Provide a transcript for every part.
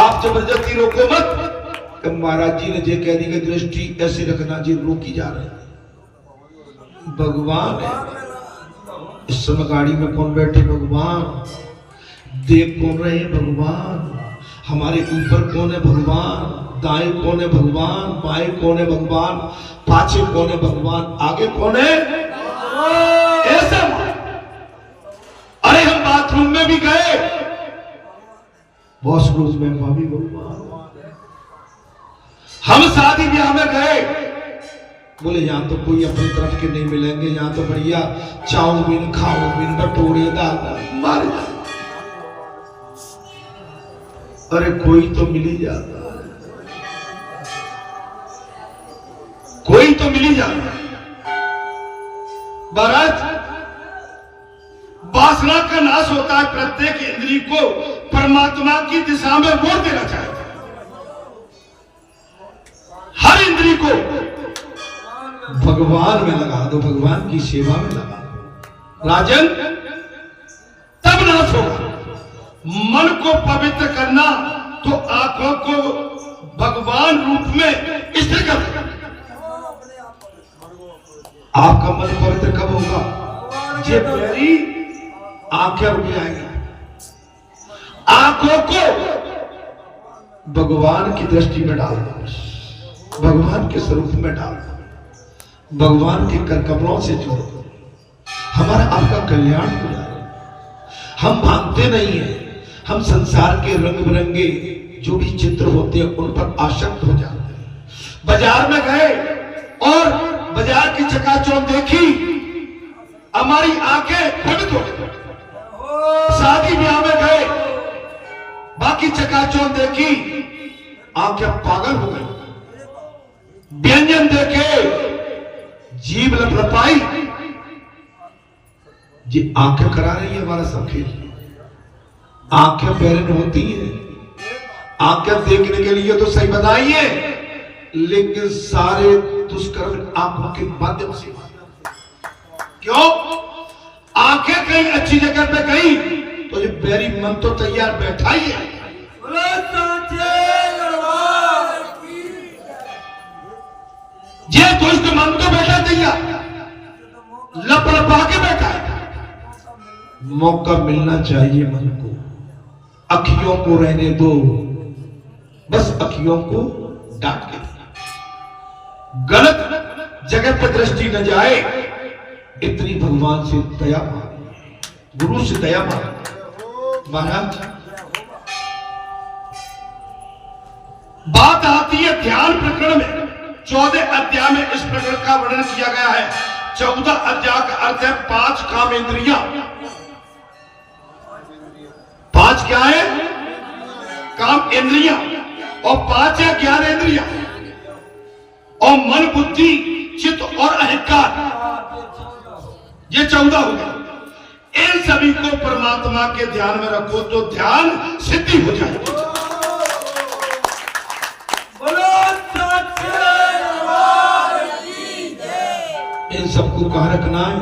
आप जबरदस्ती रोको मत। तो महाराज जी ने जे कह दी कि दृष्टि ऐसे रखना जी, रोकी जा रही है। भगवान है इस समय गाड़ी में कौन बैठे? भगवान। देख कौन रहे? भगवान। हमारे ऊपर कौन है? भगवान। दाएं कौन है? भगवान। बाएं कौन है? भगवान। पाछे कौन है? भगवान। आगे कौन है? ऐसा। अरे हम बाथरूम में भी गए, वॉशरूम में भाभी भगवान। हम शादी ब्याह में गए, बोले यहां तो कोई अपनी तरफ के नहीं मिलेंगे, यहां तो बढ़िया चाउमीन खाओमीन भटूरे दाल मारे। अरे कोई तो मिल ही जाता, कोई तो मिल ही जाता। महाराज वासना का नाश होता है, प्रत्येक इंद्रिय को परमात्मा की दिशा में मोड़ देना चाहिए। हर इंद्रिय को भगवान में लगा दो, भगवान की सेवा में लगा दो राजन, तब नाश होगा। मन को पवित्र करना तो आंखों को भगवान रूप में स्थिर कर। आपका मन पवित्र कब होगा? ये मेरी आंखें रुक जाएंगी, आंखों को भगवान की दृष्टि में डाल दो, भगवान के स्वरूप में डाल दो, भगवान के कर कमलों से जोड़ो, हमारा आपका कल्याण हो जाए। हम मानते नहीं है, हम संसार के रंग बिरंगे जो भी चित्र होते हैं उन पर आसक्त हो जाते हैं। बाजार में गए और बाजार की चकाचौंध देखी, हमारी आंखें भ्रमित हो गई। शादी ब्याह में गए, बाकी चकाचौंध देखी, आंखें पागल हो गई। व्यंजन देखे, जीभ लपलपाई, जी आंखें करा रही है हमारा सब खेल। आंखें बैरन होती है, आंखें देखने के लिए तो सही बनाइए, लेकिन सारे दुष्कर्म आंखों के माध्यम से। क्यों? आंखें कहीं अच्छी जगह पे गई तो ये बैरी मन तो तैयार बैठा ही है। ये दुष्ट मन तो बैठा तैयार, लपलपा के बैठा है। मौका मिलना चाहिए मन को, अखियों को रहने दो, बस अखियों को डांट के गलत जगह पर दृष्टि न जाए, इतनी भगवान से दया मांगे, गुरु से दया मांगे। महाराज बात आती है ध्यान प्रकरण में, 14 अध्याय में इस प्रकरण का वर्णन किया गया है। 14 अध्याय का अर्थ है 5 काम इंद्रियां। 5 क्या है? काम इंद्रियां, और 5 है ज्ञान इंद्रियां, और मन बुद्धि चित्त और अहंकार, ये 14 हो गया। इन सभी को परमात्मा के ध्यान में रखो तो ध्यान सिद्धि हो जाएगी। इन सबको कहां रखना है?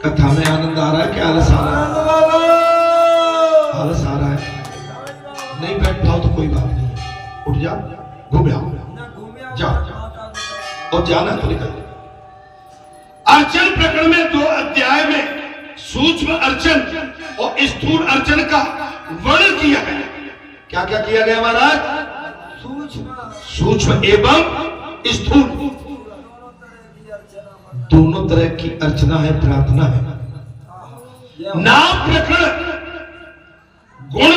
कथा में आनंद आ रहा है क्या आलस आ रहा है? आलस आ रहा है, नहीं बैठ पाओ तो कोई बात नहीं, उठ जाओ, घूम आओ, जाओ, और जाना तो निकल। अर्चन प्रकरण में 2 अध्याय में सूक्ष्म अर्चन और स्थूल अर्चन का वर्णन किया गया। क्या क्या किया गया महाराज? सूक्ष्म एवं स्थूल, दोनों तरह की अर्चना है, प्रार्थना है। नाम प्रकरण गुण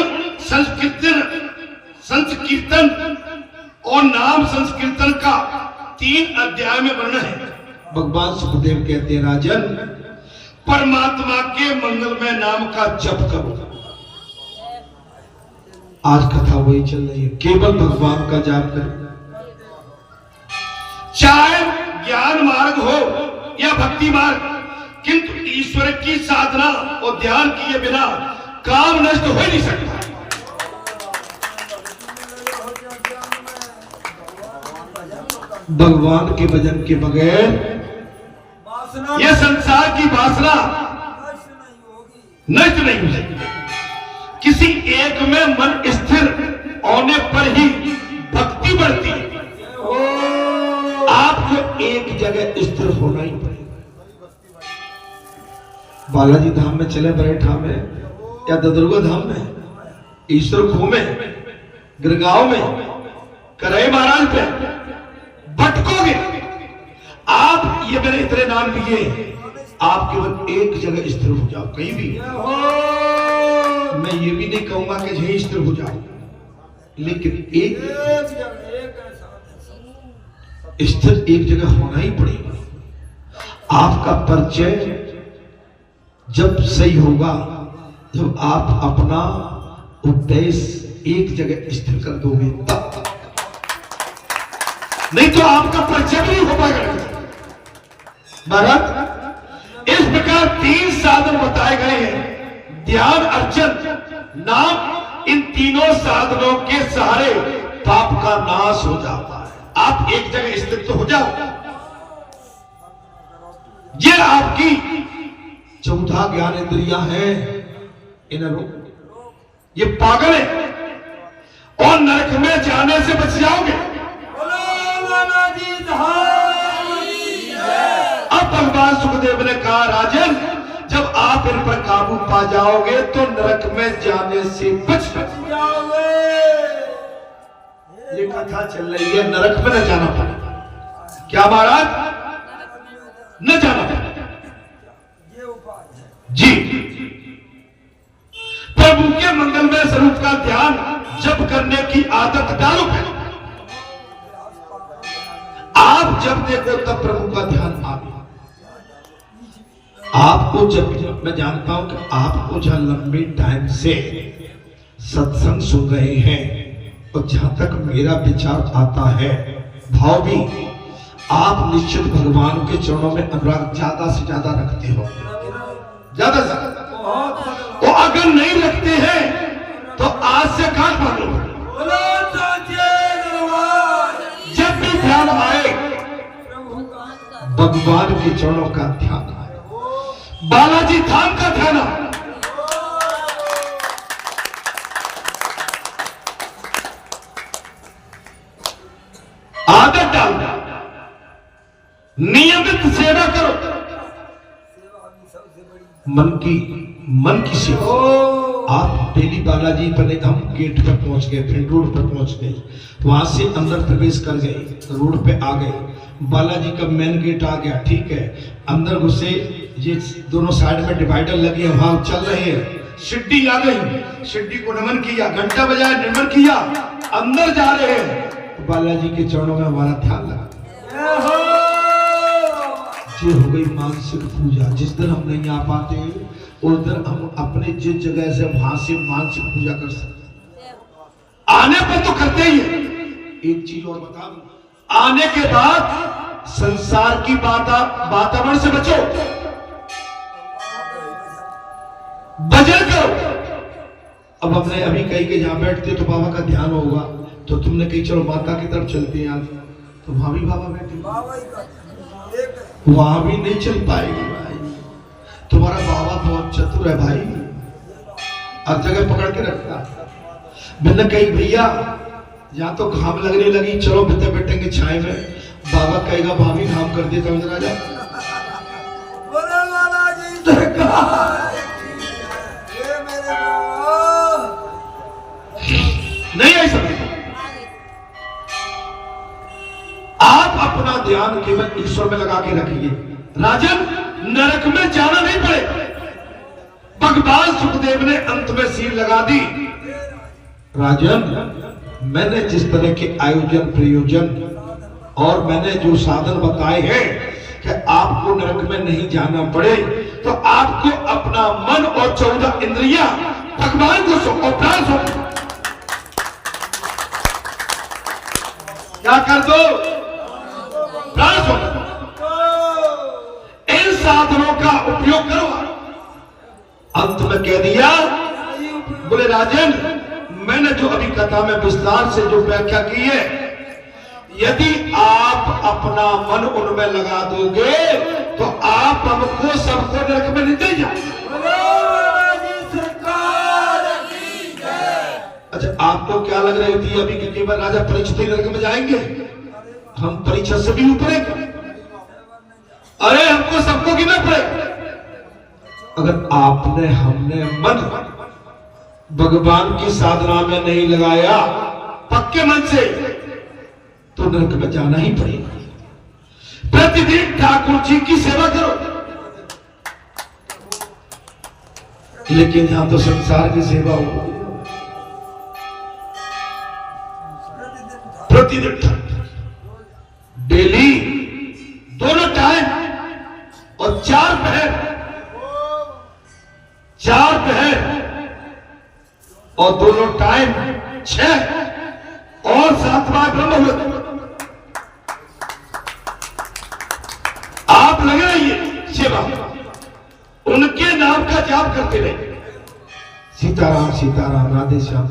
संकीर्तन और नाम संकीर्तन का 3 अध्याय में वर्णन है। भगवान सुखदेव कहते हैं राजन, परमात्मा के मंगलमय नाम का जप करो। आज कथा वही चल रही है, केवल भगवान का जाप करो। चाहे ज्ञान मार्ग हो या भक्ति मार्ग, किंतु ईश्वर की साधना और ध्यान किए बिना काम नष्ट हो ही नहीं सकता। भगवान के भजन के बगैर यह संसार की वासना नष्ट नहीं हो सकती। किसी एक में मन स्थिर होने पर ही भक्ति बढ़ती है। आपको एक जगह स्थिर होना ही पड़ेगा। बालाजी धाम में चले, बरेठा में या ददुर्गा धाम में, ईश्वर खो में, गिरगांव में, करई महाराज पे भटकोगे आप। ये मैंने इतने नाम लिए, आप केवल एक जगह स्थिर हो जाओ कहीं भी। मैं ये भी नहीं कहूंगा कि यहीं स्थिर हो जाओ, लेकिन एक स्थिर एक जगह होना ही पड़ेगा। आपका परिचय जब सही होगा, जब आप अपना उद्देश्य एक जगह स्थिर कर दोगे तब, नहीं तो आपका परिचय भी नहीं हो पाएगा। महाराज इस प्रकार 3 साधन बताए गए हैं, ध्यान, अर्चन, नाम। इन तीनों साधनों के सहारे पाप का नाश हो जाता है। आप एक जगह स्थित तो हो जाओ। ये आपकी 14 ज्ञान इंद्रियां हैं, इन्हें रोक। ये पागल है और नरक में जाने से बच जाओगे। अब भगवान सुखदेव ने कहा, राजन जब आप इन पर काबू पा जाओगे तो नरक में जाने से बच जाओगे। ये कथा चल रही है, नरक में न जाना पड़े। क्या महाराज? न जाना पड़े जी। प्रभु के मंगलमय स्वरूप का ध्यान जब करने की आदत डालो। आप जब देखो तब प्रभु का ध्यान आवे। आपको जब मैं जानता हूं कि आपको जहां लंबे टाइम से सत्संग सुन रहे हैं, और जहां तक मेरा विचार आता है, भाव भी आप निश्चित भगवान के चरणों में अनुराग ज्यादा से ज्यादा रखते हो, ज्यादा से ज्यादा। वो अगर नहीं रखते हैं तो आज से काट मानो। जब भी ध्यान आए भगवान के चरणों का ध्यान आए, बालाजी धाम का ध्यान आए। आदत डाल, नियमित सेवा करो। मन की सेवा। आप डेली बालाजी पर, हम गेट पर पहुंच गए, फिर रोड पर पहुंच गए, वहां से अंदर प्रवेश कर गए, रोड पे आ गए, बालाजी का मेन गेट आ गया, ठीक है, अंदर घुसे, ये दोनों साइड में डिवाइडर लगे हैं, वहां चल रहे हैं, सिड्डी आ गई, सिड्डी को नमन किया, घंटा बजाया, नमन किया, अंदर जा रहे हैं, तो बालाजी के चरणों में हमारा ध्यान लगा। ये हो गई मानसिक पूजा। जिस दिन हम नहीं आ पाते उस दिन हम अपने जिस जगह से वहां से मानसिक पूजा कर सकते। आने पर तो करते ही है। एक चीज और बता दूं, आने के बाद संसार की वातावरण से बचो, भजन करो। अब हमने अभी कही कि जहां बैठते तो बाबा का ध्यान होगा, तो तुमने कही चलो माता की तरफ चलते हैं आज, तो वहां भी बाबा बैठे, वहां भी नहीं चल पाएगी भाई। तुम्हारा बाबा बहुत चतुर है भाई, हर जगह पकड़ के रखता। मैंने कही भैया यहाँ तो घाम लगने लगी, चलो भीतर बैठेंगे छाए में, बाबा कहेगा भाभी घाम कर दिया, तो इधर आ जा। नहीं ऐसा, आप अपना ध्यान केवल ईश्वर में लगा के रखिए। राजन नरक में जाना नहीं पड़े। भगवान सुखदेव ने अंत में सील लगा दी। राजन मैंने जिस तरह के आयोजन प्रयोजन और मैंने जो साधन बताए हैं कि आपको नरक में नहीं जाना पड़े, तो आपको अपना मन और 14 इंद्रियां भगवान को सौंपो, प्राण सौंपो। क्या कर दो? प्राण सौंपो। इन साधनों का उपयोग करो। अंत में कह दिया, बोले राजन मैंने जो अभी कथा में विस्तार से जो व्याख्या की है, यदि आप अपना मन उनमें लगा दोगे तो आप हमको सबको नरक में नहीं दे जाओ। अच्छा, आपको क्या लग रही थी अभी कि केवल राजा परीक्षित ही नरक में जाएंगे? हम परीक्षा से भी ऊपर है। अरे हमको सबको गिनना पड़ेगा। अगर आपने हमने मन भगवान की साधना में नहीं लगाया पक्के मन से, तो नरक में जाना ही पड़ेगा। प्रतिदिन ठाकुर जी की सेवा करो, लेकिन यहां तो संसार की सेवा हो। प्रतिदिन डेली दोनों टाइम और 4 पहर और दोनों टाइम 6 और 7 बार ब्रह्म मुहूर्त। आप लगे रहिए सेवा, उनके नाम का जाप करते रहे। सीताराम सीताराम राधे श्याम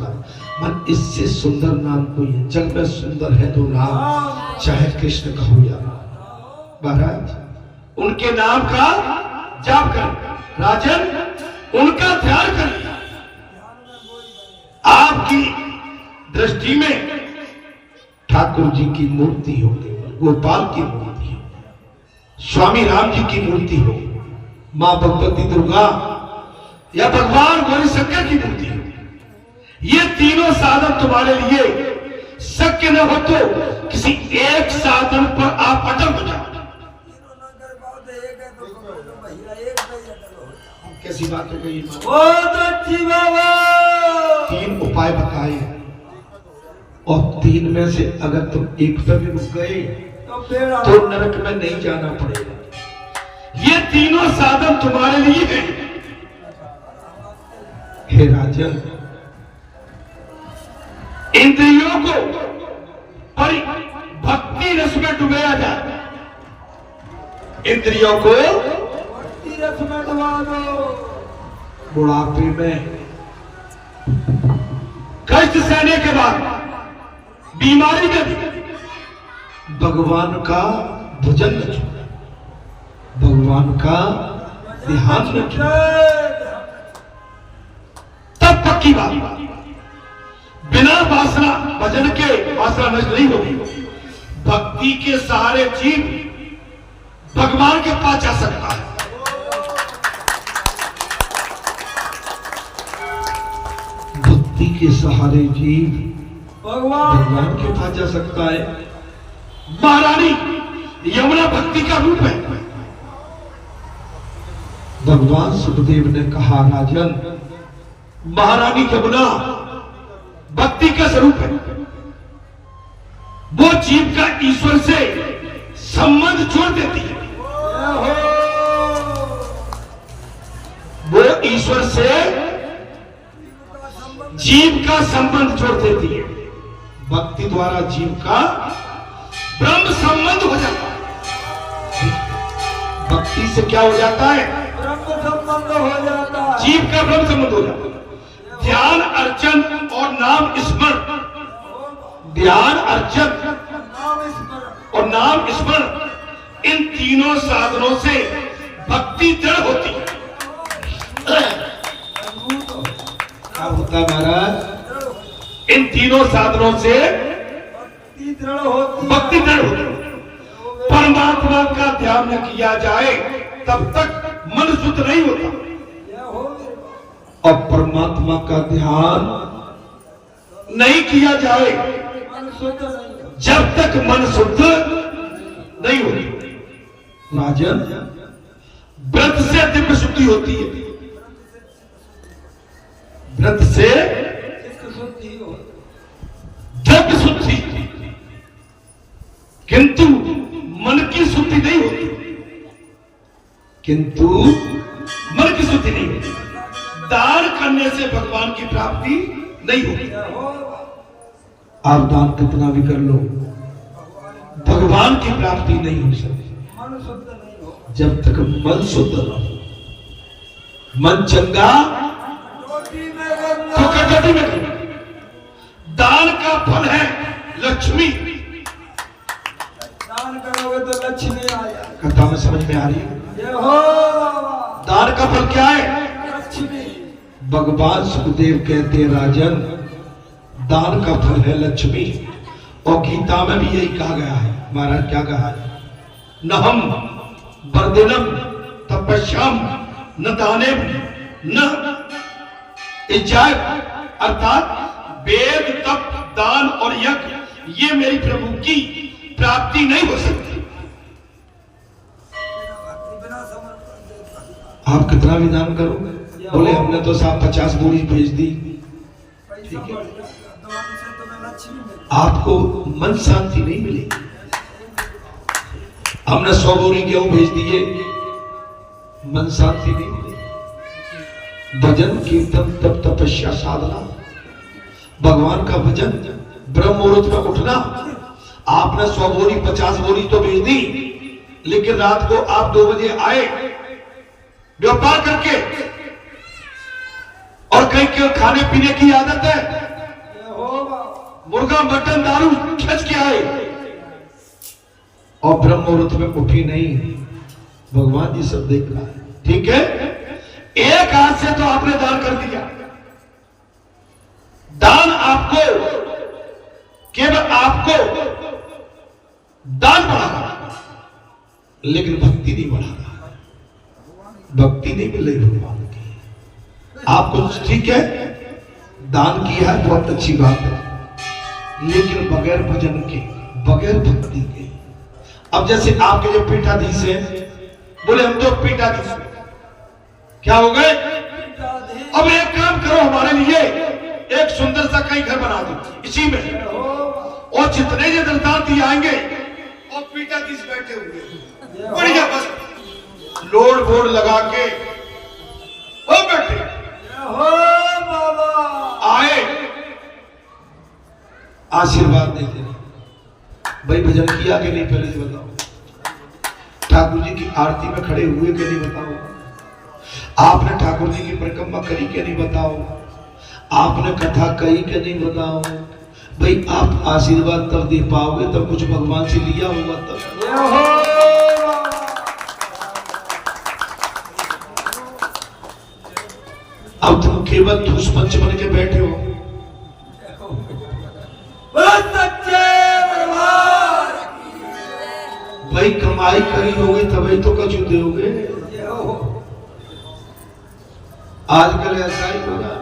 मन, इससे सुंदर नाम कोई है जग में? सुंदर है तो राम, चाहे कृष्ण कहो या महाराज। उनके नाम का जाप कर राजन, उनका ध्यान कर। आपकी दृष्टि में ठाकुर जी की मूर्ति हो, गोपाल की मूर्ति हो, स्वामी राम जी की मूर्ति हो, मां भगवती दुर्गा या भगवान गौरी शंकर की मूर्ति हो। ये तीनों साधन तुम्हारे लिए शक्य न हो तो किसी एक साधन पर आप अटल हो जाओ। कैसी बात हो गई? बहुत अच्छी बाबा। 3 उपाय बताए और 3 में से अगर तुम एक पर भी रुक गए तो नरक में नहीं जाना पड़ेगा। ये तीनों साधन तुम्हारे लिए हैं। हे राजन, इंद्रियों को भक्ति रस में डुबाया जाए। इंद्रियों को भक्ति रस में डुबा दो। बुढ़ापे में कष्ट सहने के बाद, बीमारी में भी भगवान का भजन न छोड़े, भगवान का ध्यान न छोड़े, तब पक्की बात। बिना वासना भजन के वासना नष्ट नहीं होगी। भक्ति के सहारे जीव भगवान के पास जा सकता है। भक्ति के सहारे जीव भगवान के पास जा सकता है। महारानी यमुना भक्ति का रूप है। भगवान सुखदेव ने कहा, राजन महारानी यमुना भक्ति का स्वरूप है। वो जीव का ईश्वर से संबंध जोड़ देती है। वो ईश्वर से जीव का संबंध जोड़ देती है। भक्ति द्वारा जीव का ब्रह्म संबंध हो जाता है। भक्ति से क्या हो जाता है? ब्रह्म संबंध हो जाता है। जीव का ब्रह्म संबंध हो जाता है। ध्यान अर्चन और नाम स्मरण, ध्यान अर्चन और नाम स्मरण, इन तीनों साधनों से भक्ति दृढ़ होती है। क्या होता है महाराज? इन तीनों साधनों से भक्ति दृढ़ होती है। परमात्मा का ध्यान न किया जाए तब तक मन शुद्ध नहीं होता, और परमात्मा का ध्यान नहीं किया जाए जब तक मन शुद्ध नहीं होती। राजन, व्रत से दिव्य शुद्धि होती है। व्रत से दिव्य शुद्धि, किंतु मन की शुद्धि नहीं होती। किंतु मन की शुद्धि नहीं होती। दान करने से भगवान की प्राप्ति नहीं होगी। आप दान कितना भी कर लो, भगवान की प्राप्ति नहीं हो सकती जब तक मन शुद्ध न हो। मन चंगा तो कटौती में करो। दान का फल है लक्ष्मी। दान करोगे तो लक्ष्मी आएगा। कथा में समझ में आ रही है? दान का फल क्या है? लक्ष्मी। भगवान सुखदेव कहते हैं, राजन दान का फल है लक्ष्मी। और गीता में भी यही कहा गया है। महाराज क्या कहा है? न हम बर्दिनम तपस्याम न दानेम न इज्जाय, अर्थात वेद तप दान और यज्ञ ये मेरी प्रभु की प्राप्ति नहीं हो सकती। आप कितना भी दान करो, बोले हमने तो साहब 50 बोरी भेज दी, ठीक है, आपको मन शांति नहीं मिलेगी। हमने 100 बोरी गेहूं भेज दिए, मन शांति नहीं मिलेगी। भजन कीर्तन तप तपस्या साधना, भगवान का भजन, ब्रह्म मुहूर्त में उठना। आपने 100 बोरी 50 बोरी तो भेज दी, लेकिन रात को आप 2 बजे आए व्यापार करके, और कहीं के खाने पीने की आदत है, मुर्गा मटन दारू खच के आए और ब्रह्म मुहूर्त में उठी नहीं। भगवान जी सब देख रहा है, ठीक है। एक हाथ से तो आपने दान कर दिया। दान आपको केवल आपको दान बढ़ा रहा, लेकिन भक्ति नहीं बढ़ा रहा। भक्ति नहीं मिल रही भगवान की। आपको ठीक है दान किया है, बहुत अच्छी बात है, लेकिन बगैर भजन के, बगैर भक्ति के। अब जैसे आपके जो पीठाधीश है, बोले हम तो पीठाधीश क्या हो गए, अब एक काम करो हमारे लिए, एक सुंदर सा कहीं घर बना दो इसी में, और जितने ये दलदाती आएंगे और पीठाधीश बैठे हुए बढ़िया बस लोड बोर्ड लगा के वो बैठे हो बाबा आए आशीर्वाद देते। भाई भजन किया कि नहीं पहले बताओ, ठाकुर जी की आरती में खड़े हुए कि नहीं बताओ, आपने ठाकुर जी की परिक्रमा करी कि नहीं बताओ, आपने कथा कही कि नहीं बताओ। भाई आप आशीर्वाद तब दे पाओगे तब कुछ भगवान से लिया होगा तब। अब तुम केवल धूस पंच बन के बैठे हो। भाई कमाई करी होगी तभी तो कछु दोगे। आजकल ऐसा ही होगा,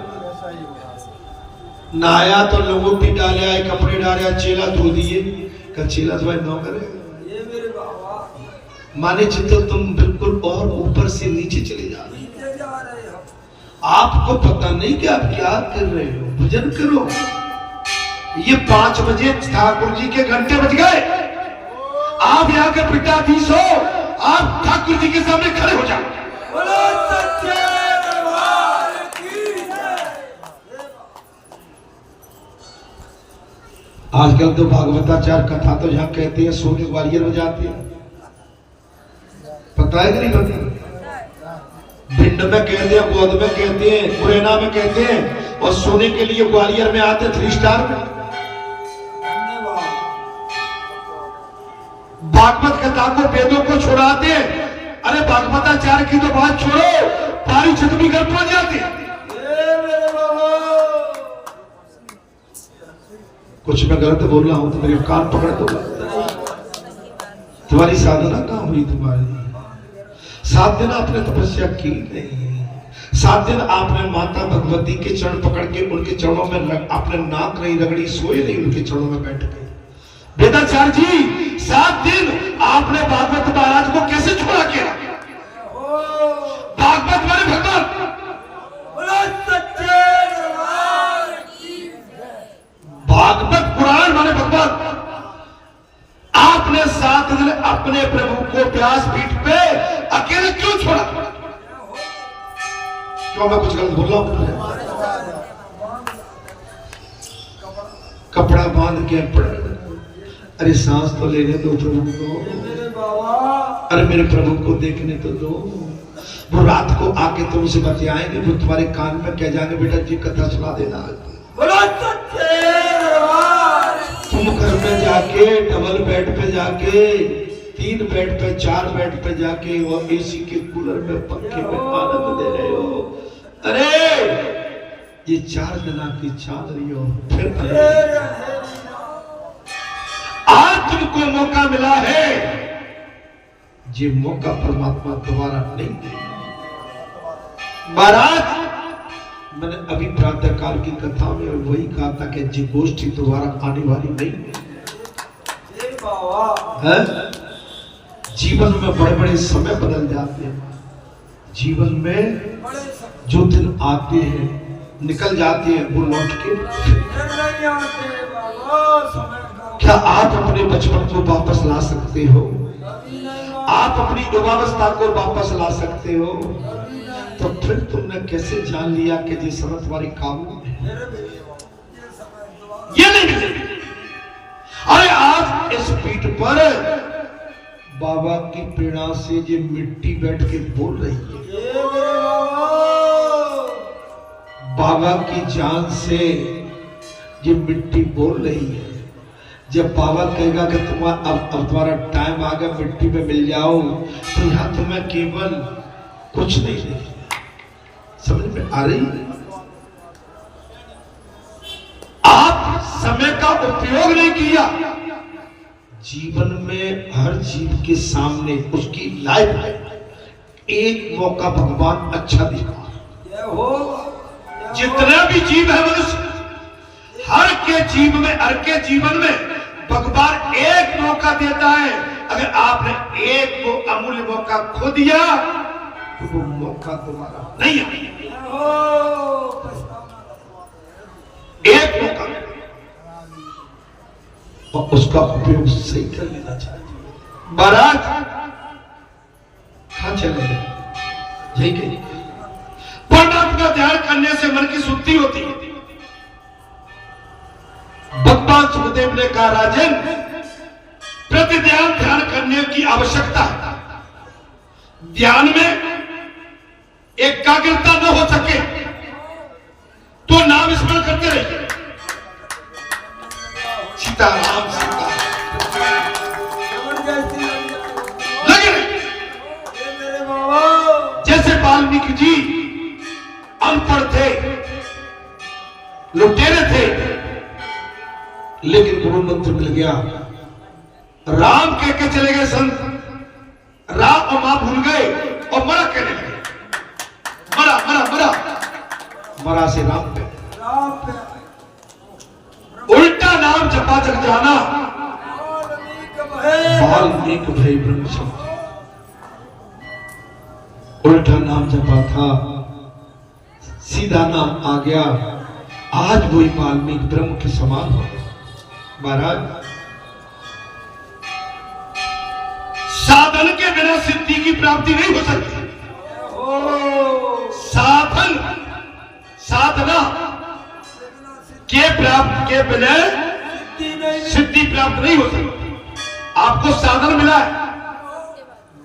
नहाया तो लोगों भी डाले आए, कपड़े डाले, चेला धो दिए, चेला तो भाई नौ करे माने चित्र तुम बिल्कुल और ऊपर से नीचे चले जा रहे हो। आपको पता नहीं कि आप क्या कर रहे हो। भजन करो। ये 5 बजे ठाकुर जी के घंटे बज गए, आप यहाँ के पीठाधीश हो, आप ठाकुर जी के सामने खड़े हो जाओ। आजकल तो भागवताचार कथा तो जहां कहते हैं सोने ग्वालियर में जाते हैं, पता है कि नहीं पता? भिंड में कहते हैं, गोद में कहते हैं, मुरैना में कहते हैं, और सोने के लिए ग्वालियर में आते 3 स्टार में। भागवत कथा को वेदों को छोड़ाते। अरे भागवताचार्य की तो बात छोड़ो, पारी छतमी घर पहुंच जाते। कुछ मैं गलत बोल रहा हूं तो मेरे कान पकड़ दो। तुम्हारी साधना कहां हुई? तुम्हारी 7 दिन आपने तपस्या की नहीं, 7 दिन आपने माता भगवती के चरण पकड़ के उनके चरणों में आपने नाक नहीं रगड़ी, सोए नहीं उनके चरणों में बैठ के। वेदाचार्य जी 7 दिन आपने भागवत महाराज को कैसे छोड़ा किया? भागवत माने भगवान, भागवत पुराण माने भगवान। आपने 7 दिन अपने प्रभु को व्यासपीठ पे अकेले क्यों छोड़ा? क्यों मैं कुछ गलत बोल रहा हूं? कपड़ा बांध के पड़े, अरे सांस तो लेने दो प्रभु को, अरे मेरे प्रभु को देखने तो दो। वो रात को आके तुमसे बतियाएंगे, वो तुम्हारे कान में कह जाएंगे बेटा जी कथा सुना देना। तुम घर में जाके डबल बेड पे जाके 3 बेड पे 4 बेड पे जाके और एसी के कूलर में पंखे में आनंद दे रहे हो। अरे ये 4 जना की चांदनी हो फिर आज तुमको मौका मिला है, ये मौका परमात्मा दोबारा नहीं देगा। महाराज मैंने अभी प्रातः काल की कथा में वही कहा था कि ये गोष्ठी दोबारा आने वाली नहीं है। जीवन में बड़े बड़े समय बदल जाते हैं, जीवन में जो दिन आते हैं निकल जाते हैं वो लौट के नहीं आते। क्या आप अपने बचपन को वापस ला सकते हो? आप अपनी युवावस्था को वापस ला सकते हो? तो फिर तुमने कैसे जान लिया कि ये समय तुम्हारी काबू में है? ये नहीं मिलेगी। अरे आज इस पीठ पर बाबा की प्रेरणा से ये मिट्टी बैठ के बोल रही है, बाबा की जान से ये मिट्टी बोल रही है। जब बाबा कहेगा कि अब तुम्हारा टाइम आ गया, मिट्टी में मिल जाओ, तो यहां तुम्हें केवल कुछ नहीं देखेगा। समझ में आ रही? आप समय का उपयोग नहीं किया। जीवन में हर जीव के सामने उसकी लाइफ एक मौका भगवान अच्छा दिखा। जितने भी जीव है मनुष्य, हर के जीवन में भगवान एक मौका देता है। अगर आपने एक वो अमूल्य मौका खो दिया तो वो मौका दोबारा नहीं आएगा। एक मौका और उसका उपयोग सही कर लेना चाहिए। महाराज कहां चले गए? यही कहीं परमात्मा का ध्यान करने से मन की शुद्धि होती है। भगवान सुखदेव ने कहा, राजन प्रति ध्यान करने की आवश्यकता है। ध्यान में एकाग्रता न हो सके तो नाम स्मरण करते रहिए। सीताराम सीता लगे रहिए। जैसे वाल्मीकि जी अनपढ़ थे, लुटेरे थे, लेकिन गुरु मंत्र मिल गया। राम कह के चले गए संत, राम और मां भूल गए और मरा कहने लगे। मरा मरा मरा मरा से राम पे उल्टा नाम जपा जग जाना, वाल्मीकि भय ब्रह्म शब्द। उल्टा नाम जपा था, सीधा नाम आ गया। आज वही वाल्मीकि ब्रह्म के समान हो। महाराज साधन के बिना सिद्धि की प्राप्ति नहीं हो सकती। साधना के बिना सिद्धि प्राप्त नहीं हो सकती। आपको साधन मिला है,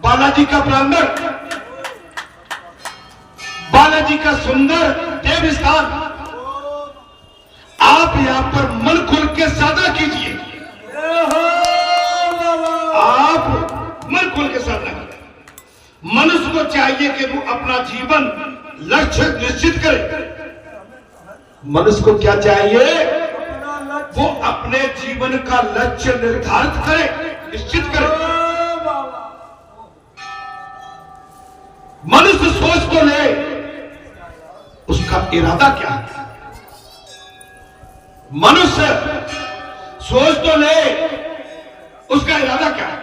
बालाजी का प्रांगण, बालाजी का सुंदर देव स्थान। आप यहां पर मन खुल के साधना कीजिए। आप मन खुल के साधना करें। मनुष्य को चाहिए कि वो अपना जीवन लक्ष्य निश्चित करे। मनुष्य को क्या चाहिए? वो अपने जीवन का लक्ष्य निर्धारित करे, निश्चित करे। मनुष्य सोच तो ले, उसका इरादा क्या है? मनुष्य सोच तो ले, उसका इरादा क्या है?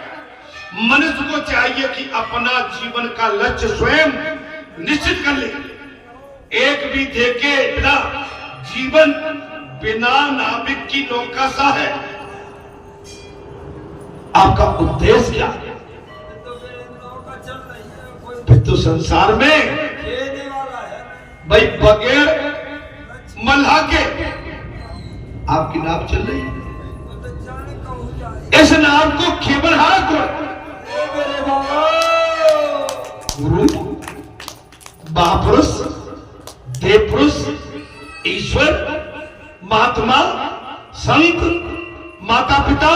मनुष्य को चाहिए कि अपना जीवन का लक्ष्य स्वयं निश्चित कर ले। एक भी देखे बिना जीवन बिना नाविक की नौका सा है। आपका उद्देश्य क्या है? फिर तो संसार में भाई बगैर मल्हा के आपकी नाव चल रही है। इस नाम को केवल हार को गुरु, महापुरुष, देव पुरुष, ईश्वर, महात्मा, संत, माता पिता